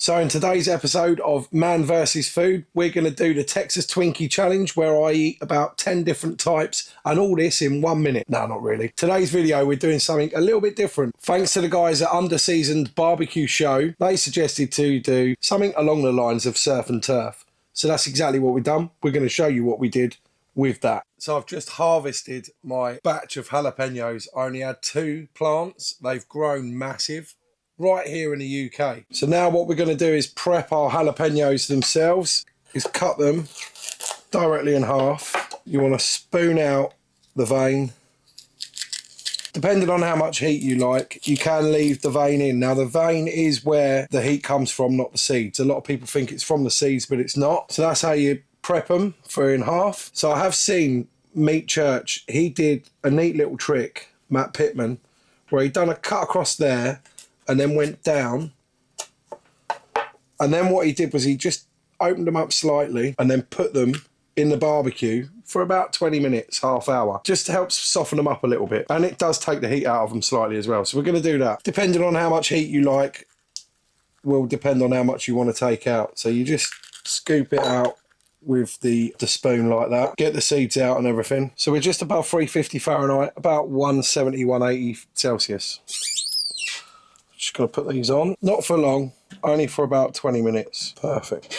So in today's episode of Man vs. Food, we're going to do the Texas Twinkie challenge where I eat about 10 different types and all this in 1 minute. No, not really. Today's video, we're doing something a little bit different. Thanks to the guys at Underseasoned BBQ show, they suggested to do something along the lines of surf and turf. So that's exactly what we've done. We're going to show you what we did with that. So I've just harvested my batch of jalapenos. I only had 2 plants. They've grown massive. Right here in the UK. So now what we're going to do is prep our jalapenos themselves, is cut them directly in half. You want to spoon out the vein. Depending on how much heat you like, you can leave the vein in. Now the vein is where the heat comes from, not the seeds. A lot of people think it's from the seeds, but it's not. So that's how you prep them for in half. So I have seen Meat Church, he did a neat little trick, Matt Pittman, where he done a cut across there and then went down, and then what he did was he just opened them up slightly and then put them in the barbecue for about 20 minutes, half hour, just to help soften them up a little bit, and it does take the heat out of them slightly as well. So we're going to do that. Depending on how much heat you like will depend on how much you want to take out. So you just scoop it out with the spoon like that, get the seeds out and everything. So we're just above 350 Fahrenheit, about 170, 180 Celsius. Just going to put these on, not for long, only for about 20 minutes. Perfect.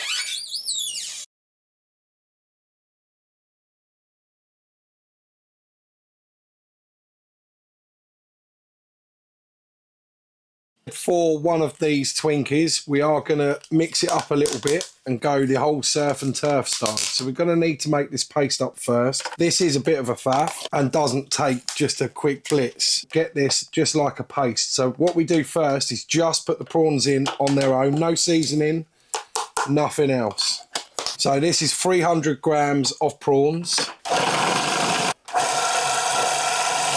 For one of these Twinkies, we are going to mix it up a little bit and go the whole surf and turf style. So we're going to need to make this paste up first. This is a bit of a faff and doesn't take just a quick blitz. Get this just like a paste. So what we do first is just put the prawns in on their own, no seasoning, nothing else. So this is 300 grams of prawns.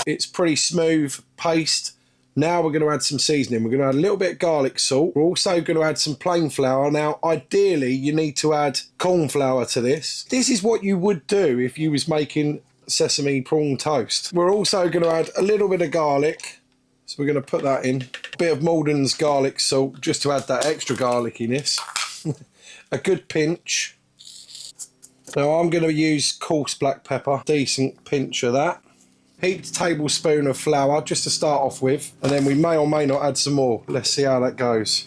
It's pretty smooth paste. Now we're going to add some seasoning. We're going to add a little bit of garlic salt. We're also going to add some plain flour. Now, ideally, you need to add corn flour to this. This is what you would do if you was making sesame prawn toast. We're also going to add a little bit of garlic. So we're going to put that in. A bit of Malden's garlic salt, just to add that extra garlickiness. A good pinch. Now, I'm going to use coarse black pepper. Decent pinch of that. Heaped tablespoon of flour just to start off with, and then we may or may not add some more. Let's see how that goes.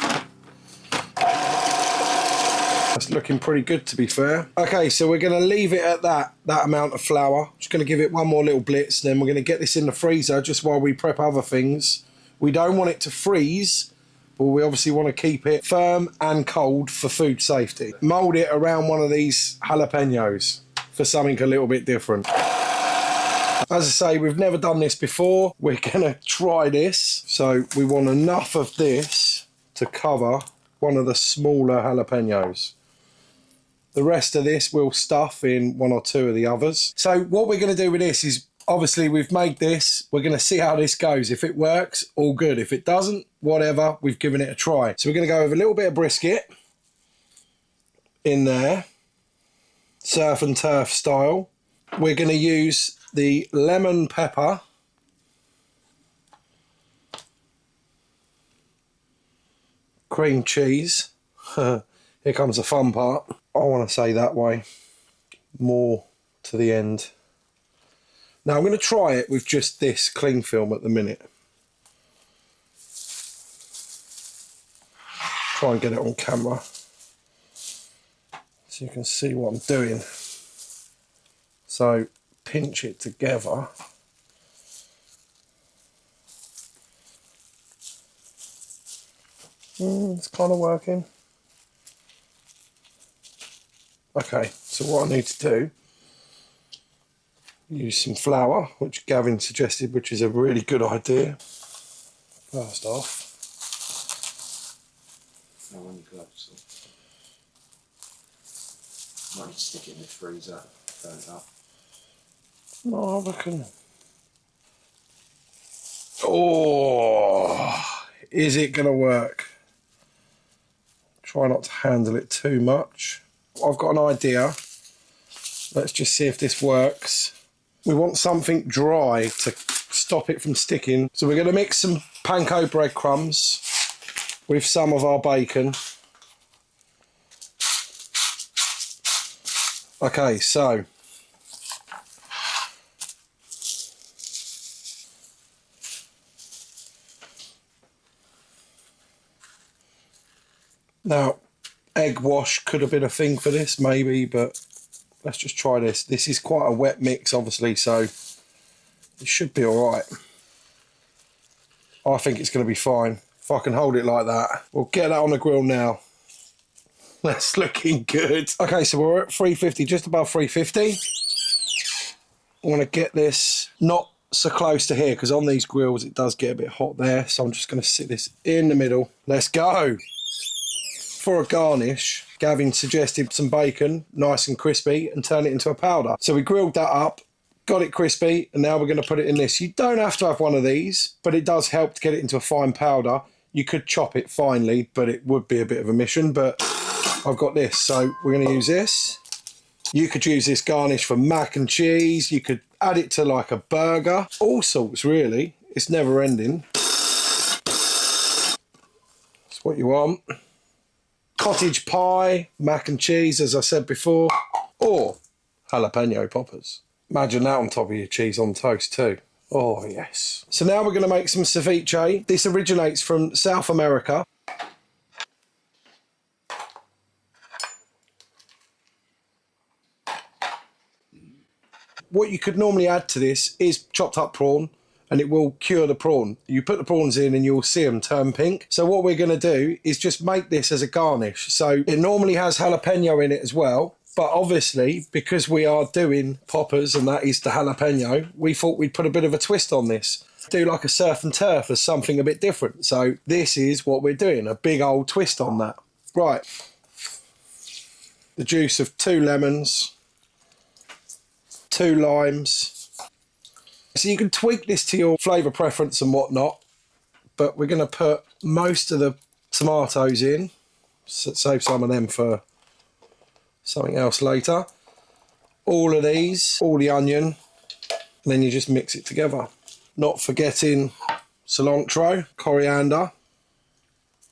That's looking pretty good, to be fair. Okay, so we're going to leave it at that amount of flour. Just going to give it one more little blitz, then we're going to get this in the freezer just while we prep other things. We don't want it to freeze, but we obviously want to keep it firm and cold for food safety. Mould it around one of these jalapenos for something a little bit different. As I say, we've never done this before. We're going to try this. So we want enough of this to cover one of the smaller jalapenos. The rest of this we'll stuff in 1 or 2 of the others. So what we're going to do with this is, obviously we've made this. We're going to see how this goes. If it works, all good. If it doesn't, whatever, we've given it a try. So we're going to go with a little bit of brisket in there. Surf and turf style. We're going to use the lemon pepper, cream cheese. Here comes the fun part. I want to say that way, more to the end. Now I'm going to try it with just this cling film at the minute. Try and get it on camera so you can see what I'm doing. So pinch it together. It's kind of working. Okay, so what I need to do, use some flour, which Gavin suggested, which is a really good idea. First off. No, on your gloves. Might just stick it in the freezer, burn it up. No, I reckon. Oh, is it going to work? Try not to handle it too much. I've got an idea. Let's just see if this works. We want something dry to stop it from sticking. So we're going to mix some panko breadcrumbs with some of our bacon. Okay, so now egg wash could have been a thing for this maybe, but let's just try this. This is quite a wet mix obviously, so it should be all right. I think it's going to be fine. If I can hold it like that, we'll get that on the grill now. That's looking good. Okay, so we're at 350, just above 350. I want to get this not so close to here, because on these grills it does get a bit hot there. So I'm just going to sit this in the middle. Let's go. For a garnish, Gavin suggested some bacon, nice and crispy, and turn it into a powder. So we grilled that up, got it crispy, and now we're going to put it in this. You don't have to have one of these, but it does help to get it into a fine powder. You could chop it finely, but it would be a bit of a mission, but I've got this, so we're going to use this. You could use this garnish for mac and cheese. You could add it to like a burger. All sorts, really. It's never ending. That's what you want. Cottage pie, mac and cheese, as I said before, or jalapeno poppers. Imagine that on top of your cheese on toast too. Oh, yes. So now we're going to make some ceviche. This originates from South America. What you could normally add to this is chopped up prawn, and it will cure the prawn. You put the prawns in and you'll see them turn pink. So what we're going to do is just make this as a garnish. So it normally has jalapeno in it as well, but obviously because we are doing poppers and that is the jalapeno, we thought we'd put a bit of a twist on this. Do like a surf and turf as something a bit different. So this is what we're doing, a big old twist on that. Right, the juice of 2 lemons, 2 limes. So you can tweak this to your flavour preference and whatnot, but we're going to put most of the tomatoes in, save some of them for something else later. All of these, all the onion, and then you just mix it together. Not forgetting cilantro, coriander.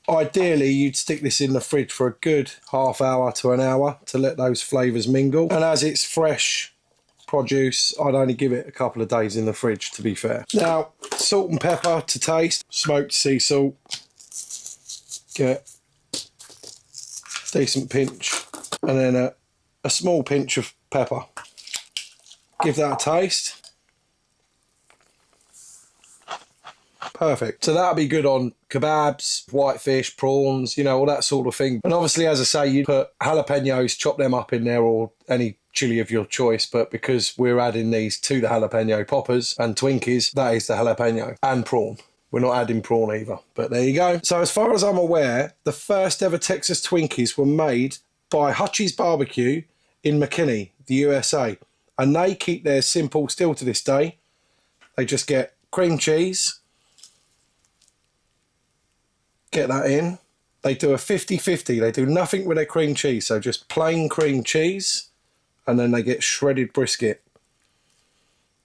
Ideally, you'd stick this in the fridge for a good half hour to an hour to let those flavours mingle. And as it's fresh produce, I'd only give it a couple of days in the fridge, to be fair. Now, salt and pepper to taste. Smoked sea salt. Get a decent pinch. And then a small pinch of pepper. Give that a taste. Perfect. So that'll be good on kebabs, whitefish, prawns, you know, all that sort of thing. And obviously, as I say, you put jalapenos, chop them up in there, or any chili of your choice. But because we're adding these to the jalapeno poppers and Twinkies, that is the jalapeno and prawn. We're not adding prawn either, but there you go. So as far as I'm aware, the first ever Texas Twinkies were made by Hutchins Barbecue in McKinney, the USA. And they keep theirs simple still to this day. They just get cream cheese, get that in. They do a 50-50. They do nothing with their cream cheese, so just plain cream cheese, and then they get shredded brisket.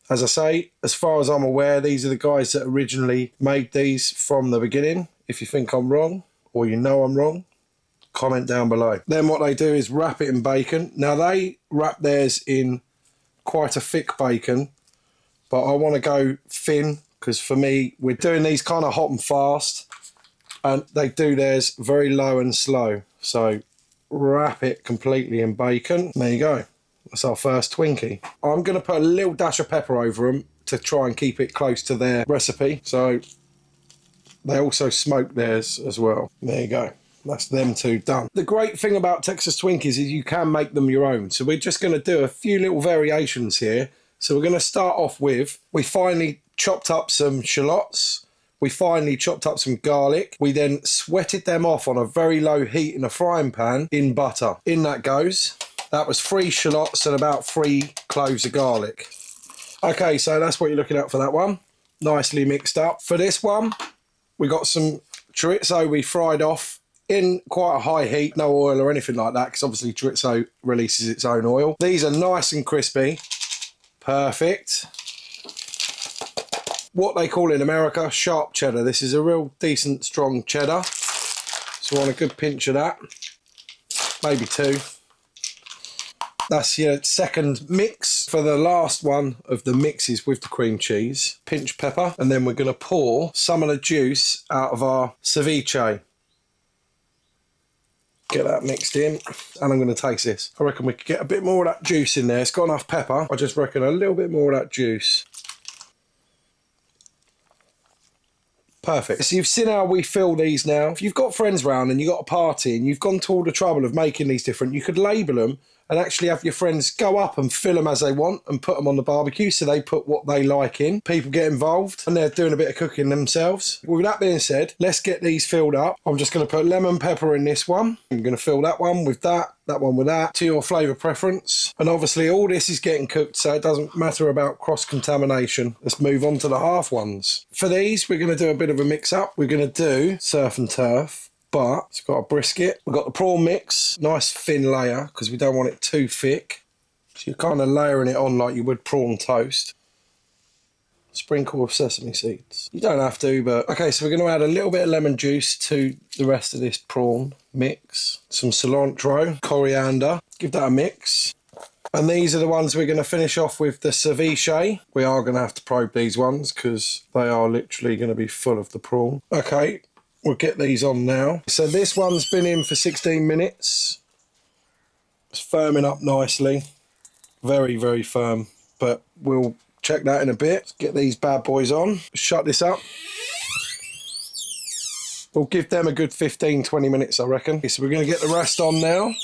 As I say, as far as I'm aware, these are the guys that originally made these from the beginning. If you think I'm wrong, or you know I'm wrong, comment down below. Then what they do is wrap it in bacon. Now they wrap theirs in quite a thick bacon, but I want to go thin, because for me, we're doing these kind of hot and fast, and they do theirs very low and slow. So wrap it completely in bacon. There you go. That's our first Twinkie. I'm going to put a little dash of pepper over them to try and keep it close to their recipe. So they also smoke theirs as well. There you go. That's them two done. The great thing about Texas Twinkies is you can make them your own. So we're just going to do a few little variations here. So we're going to start off with, we finally chopped up some shallots. We finally chopped up some garlic. We then sweated them off on a very low heat in a frying pan in butter. In that goes. That was 3 shallots and about 3 cloves of garlic. Okay, so that's what you're looking at for that one. Nicely mixed up. For this one, we got some chorizo we fried off in quite a high heat, no oil or anything like that, because obviously chorizo releases its own oil. These are nice and crispy. Perfect. What they call in America, sharp cheddar. This is a real decent, strong cheddar. So I want a good pinch of that. Maybe 2. That's your second mix. For the last one of the mixes with the cream cheese, pinch pepper, and then we're going to pour some of the juice out of our ceviche. Get that mixed in, and I'm going to taste this. I reckon we could get a bit more of that juice in there. It's got enough pepper. I just reckon a little bit more of that juice. Perfect. So you've seen how we fill these now. If you've got friends round and you've got a party and you've gone to all the trouble of making these different, you could label them and actually have your friends go up and fill them as they want and put them on the barbecue, so they put what they like in. People get involved and they're doing a bit of cooking themselves. With that being said, let's get these filled up. I'm just going to put lemon pepper in this one. I'm going to fill that one with that one with that, to your flavour preference. And obviously all this is getting cooked, so it doesn't matter about cross-contamination. Let's move on to the half ones. For these, we're going to do a bit of a mix-up. We're going to do surf and turf. But it's got a brisket. We've got the prawn mix, nice thin layer because we don't want it too thick. So you're kind of layering it on like you would prawn toast. Sprinkle of sesame seeds. You don't have to, but... Okay, so we're going to add a little bit of lemon juice to the rest of this prawn mix. Some cilantro, coriander. Give that a mix. And these are the ones we're going to finish off with the ceviche. We are going to have to probe these ones because they are literally going to be full of the prawn. Okay. We'll get these on now. So this one's been in for 16 minutes. It's firming up nicely. Very, very firm. But we'll check that in a bit. Let's get these bad boys on. Shut this up. We'll give them a good 15, 20 minutes, I reckon. Okay, so we're going to get the rest on now.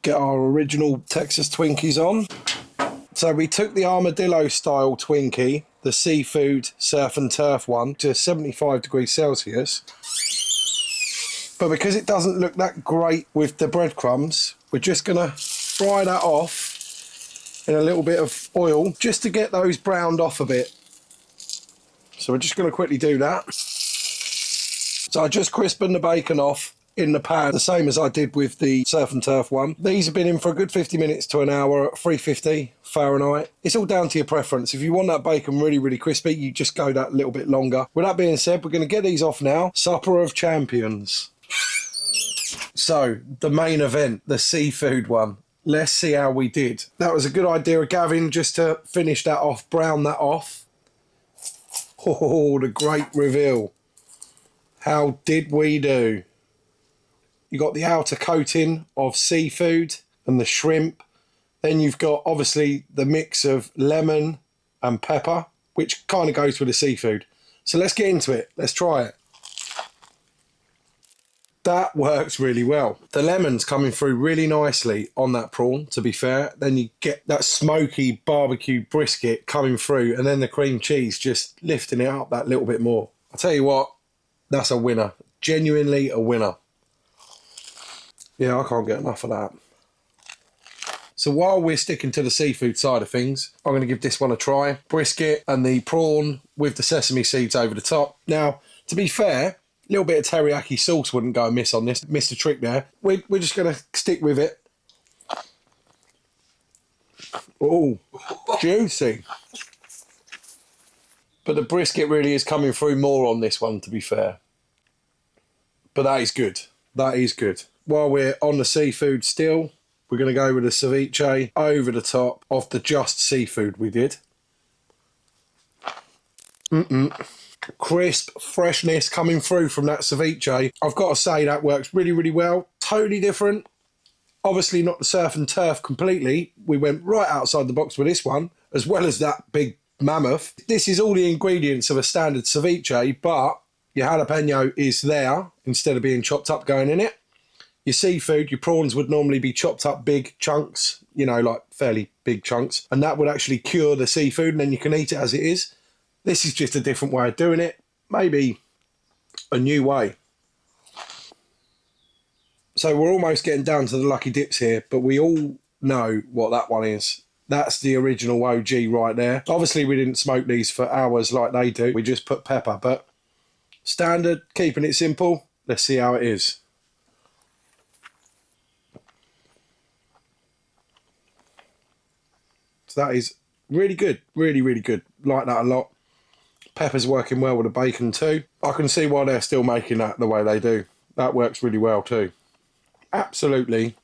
Get our original Texas Twinkies on. So we took the armadillo style Twinkie, the seafood surf and turf one, to 75 degrees Celsius. But because it doesn't look that great with the breadcrumbs, we're just going to fry that off in a little bit of oil just to get those browned off a bit. So we're just going to quickly do that. So I just crispened the bacon off in the pan, the same as I did with the surf and turf one. These have been in for a good 50 minutes to an hour at 350 Fahrenheit. It's all down to your preference. If you want that bacon really, really crispy, you just go that little bit longer. With that being said, we're going to get these off now. Supper of Champions. So, the main event, the seafood one. Let's see how we did. That was a good idea of Gavin, just to finish that off, brown that off. Oh, the great reveal. How did we do? You got the outer coating of seafood and the shrimp. Then you've got obviously the mix of lemon and pepper, which kind of goes with the seafood. So let's get into it. Let's try it. That works really well. The lemon's coming through really nicely on that prawn, to be fair. Then you get that smoky barbecue brisket coming through, and then the cream cheese just lifting it up that little bit more. I'll tell you what, that's a winner. Genuinely a winner. Yeah, I can't get enough of that. So while we're sticking to the seafood side of things, I'm going to give this one a try. Brisket and the prawn with the sesame seeds over the top. Now, to be fair, a little bit of teriyaki sauce wouldn't go amiss on this. Missed a trick there. We're just going to stick with it. Oh, juicy. But the brisket really is coming through more on this one, to be fair. But that is good. That is good. While we're on the seafood still, we're going to go with the ceviche over the top of the just seafood we did. Crisp freshness coming through from that ceviche. I've got to say that works really, really well. Totally different. Obviously not the surf and turf completely. We went right outside the box with this one, as well as that big mammoth. This is all the ingredients of a standard ceviche, but your jalapeno is there instead of being chopped up going in it. Your seafood, your prawns would normally be chopped up big chunks, you know, like fairly big chunks, and that would actually cure the seafood and then you can eat it as it is. This is just a different way of doing it, maybe a new way. So we're almost getting down to the lucky dips here, but we all know what that one is. That's the original OG right there. Obviously we didn't smoke these for hours like they do, we just put pepper, but standard, keeping it simple. Let's see how it is. So that is really good, really, really good. Like that a lot. Pepper's working well with the bacon too. I can see why they're still making that the way they do. That works really well too. Absolutely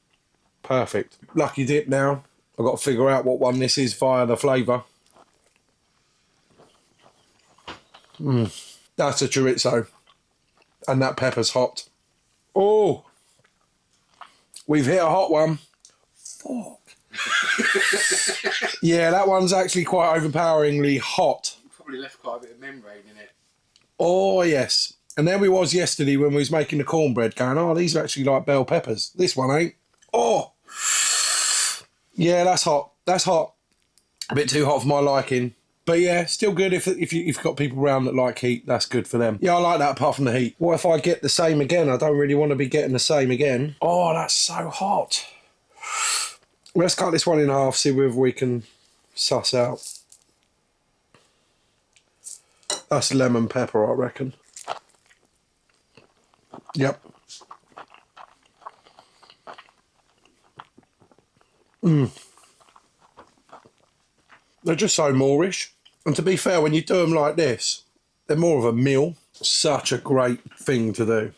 Perfect. Lucky dip now. I've got to figure out what one this is via the flavour. That's a chorizo. And that pepper's hot. Oh! We've hit a hot one. Fuck. Yeah, that one's actually quite overpoweringly hot. Probably left quite a bit of membrane in it. Oh, yes. And there we was yesterday when we was making the cornbread going, oh, these are actually like bell peppers. This one ain't. Oh! Yeah, that's hot. That's hot. A bit too hot for my liking. But yeah, still good if you've got people around that like heat, that's good for them. Yeah, I like that apart from the heat. What if I get the same again? I don't really want to be getting the same again. Oh, that's so hot. Let's cut this one in half, see whether we can suss out. That's lemon pepper, I reckon. Yep. They're just so Moorish. And to be fair, when you do them like this, they're more of a meal. Such a great thing to do.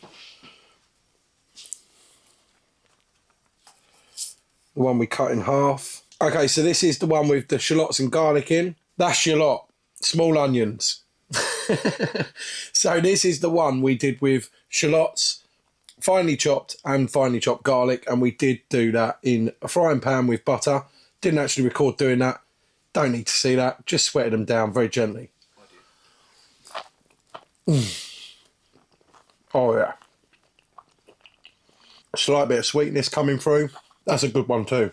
The one we cut in half. Okay, so this is the one with the shallots and garlic in. That's shallot. Small onions. So this is the one we did with shallots, finely chopped and finely chopped garlic, and we did do that in a frying pan with butter. Didn't actually record doing that. Don't need to see that. Just sweated them down very gently. Oh yeah. A slight bit of sweetness coming through. That's a good one too.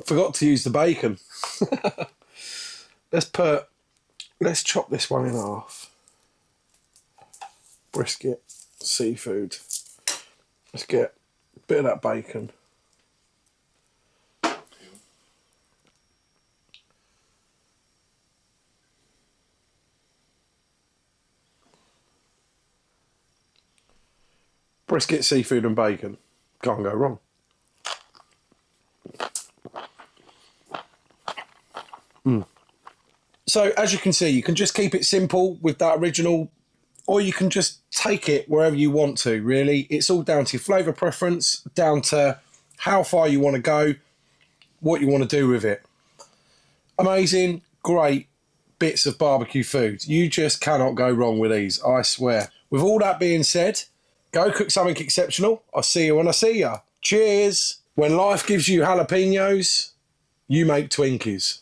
Forgot to use the bacon. Let's chop this one in half. Brisket, seafood. Let's get a bit of that bacon. Brisket, seafood and bacon. Can't go wrong. So as you can see, you can just keep it simple with that original, or you can just take it wherever you want to, really. It's all down to your flavour preference, down to how far you want to go, what you want to do with it. Amazing, great bits of barbecue food. You just cannot go wrong with these, I swear. With all that being said, go cook something exceptional. I'll see you when I see ya. Cheers. When life gives you jalapenos, you make Twinkies.